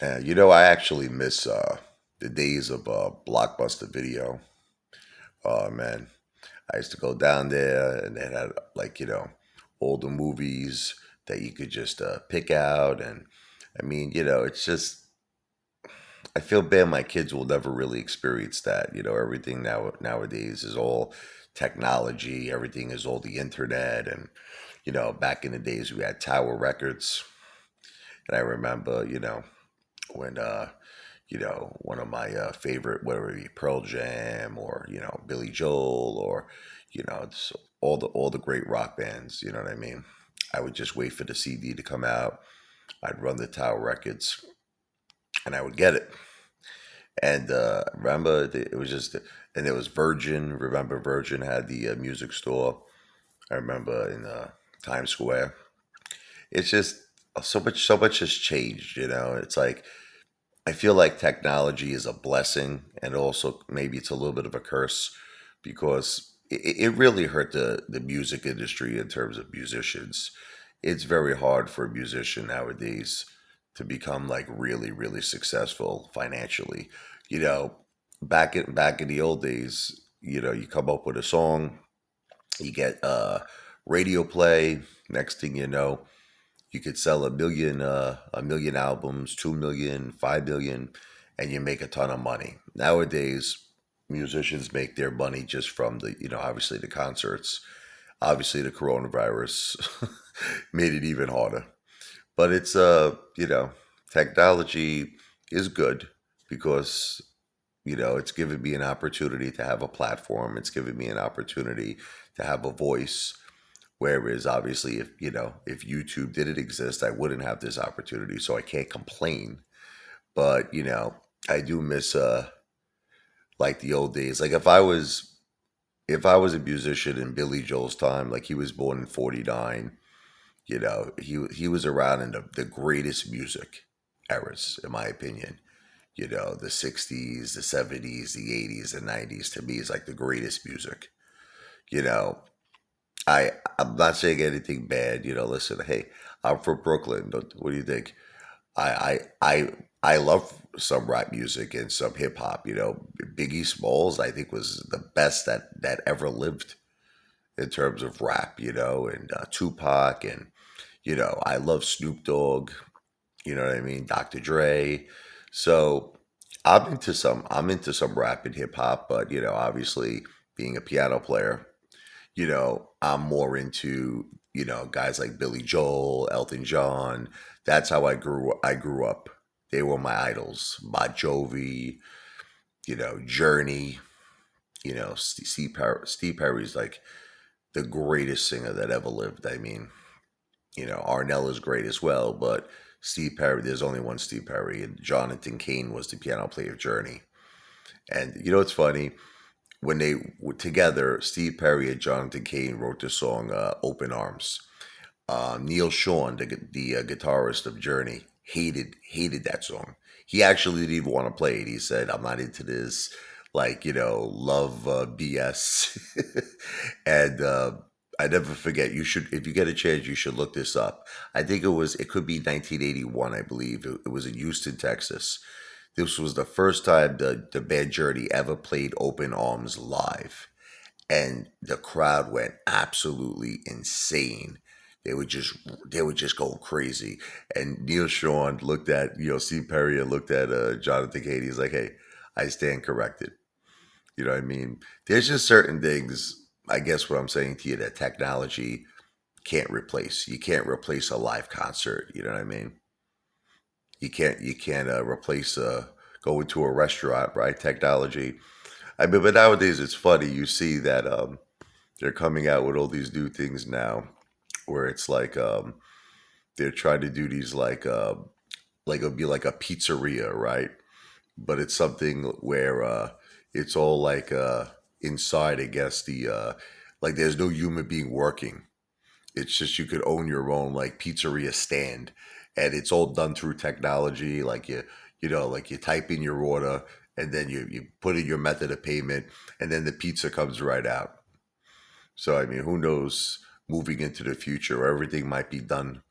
I actually miss the days of Blockbuster Video. Oh man, I used to go down there and they had all the movies that you could just pick out. And it's just, I feel bad my kids will never really experience that. Everything nowadays is all technology, everything is all the internet. And, back in the days we had Tower Records. And I remember, when one of my favorite, whether it be Pearl Jam or Billy Joel or it's all the great rock bands. You know what I mean? I would just wait for the CD to come out. I'd run the Tower Records, and I would get it. And remember, it was just, and it was Virgin. Remember, Virgin had the music store. I remember in Times Square. It's just so much has changed. It's like I feel like technology is a blessing, and also maybe it's a little bit of a curse because it really hurt the music industry in terms of musicians. It's very hard for a musician nowadays to become like really, really successful financially. You know, back in the old days, you come up with a song, you get radio play. Next thing you know, you could sell a million albums, 2 million, 5 million, and you make a ton of money. Nowadays, musicians make their money just from obviously the concerts. Obviously, the coronavirus made it even harder. But it's technology is good because it's given me an opportunity to have a platform. It's given me an opportunity to have a voice. Whereas obviously, if YouTube didn't exist, I wouldn't have this opportunity. So I can't complain. But I do miss like the old days. Like if I was a musician in Billy Joel's time, like he was born in '49. He was around in the greatest music eras, in my opinion. The '60s, the '70s, the '80s, the '90s. To me, is like the greatest music. You know, I'm not saying anything bad. Listen, hey, I'm from Brooklyn. What do you think? I love some rap music and some hip hop. Biggie Smalls, I think, was the best that ever lived in terms of rap. And Tupac, and I love Snoop Dogg. You know what I mean? Dr. Dre. So I'm into some rap and hip hop, but obviously being a piano player, I'm more into, guys like Billy Joel, Elton John. That's how I grew up. They were my idols. Bon Jovi, Journey, Steve Perry's like the greatest singer that ever lived. I mean, Arnell is great as well, but Steve Perry, there's only one Steve Perry, and Jonathan Cain was the piano player of Journey. And it's funny, when they were together, Steve Perry and Jonathan Cain wrote the song "Open Arms." Neil Sean, the guitarist of Journey, hated that song. He actually didn't even want to play it. He said, "I'm not into this, like love BS." And I never forget. You should, if you get a chance, you should look this up. I think it could be 1981. I believe it was in Houston, Texas. This was the first time the band Journey ever played Open Arms live, and the crowd went absolutely insane. They would just they would just go crazy. And Neil Sean looked at Steve Perry and looked at Jonathan Cade. He's like, "Hey, I stand corrected." You know what I mean? There's just certain things. I guess what I'm saying to you, that technology can't replace. You can't replace a live concert. You know what I mean? You can't replace going to a restaurant, right? Technology. I mean, but nowadays it's funny. You see that they're coming out with all these new things now, where it's like they're trying to do these like it'll be like a pizzeria, right? But it's something where it's all like inside. I guess the like there's no human being working. It's just you could own your own like pizzeria stand, and it's all done through technology. Like like you type in your order, and then you put in your method of payment, and then the pizza comes right out. So I mean, who knows? Moving into the future, everything might be done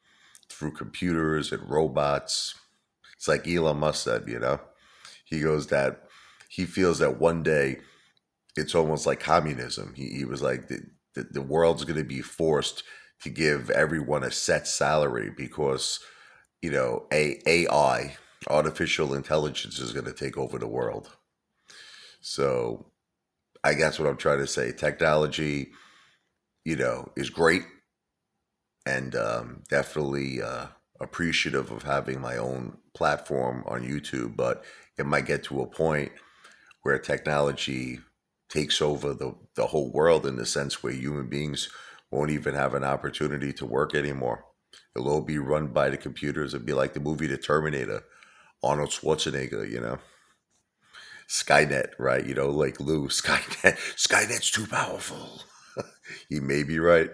through computers and robots. It's like Elon Musk said, he goes that he feels that one day it's almost like communism. He was like, the world's going to be forced to give everyone a set salary because, AI, artificial intelligence, is going to take over the world. So I guess what I'm trying to say, technology, is great, and definitely appreciative of having my own platform on YouTube. But it might get to a point where technology takes over the whole world, in the sense where human beings won't even have an opportunity to work anymore. It'll all be run by the computers. It'd be like the movie The Terminator, Arnold Schwarzenegger, Skynet, right? Like Lou, Skynet. Skynet's too powerful. He may be right.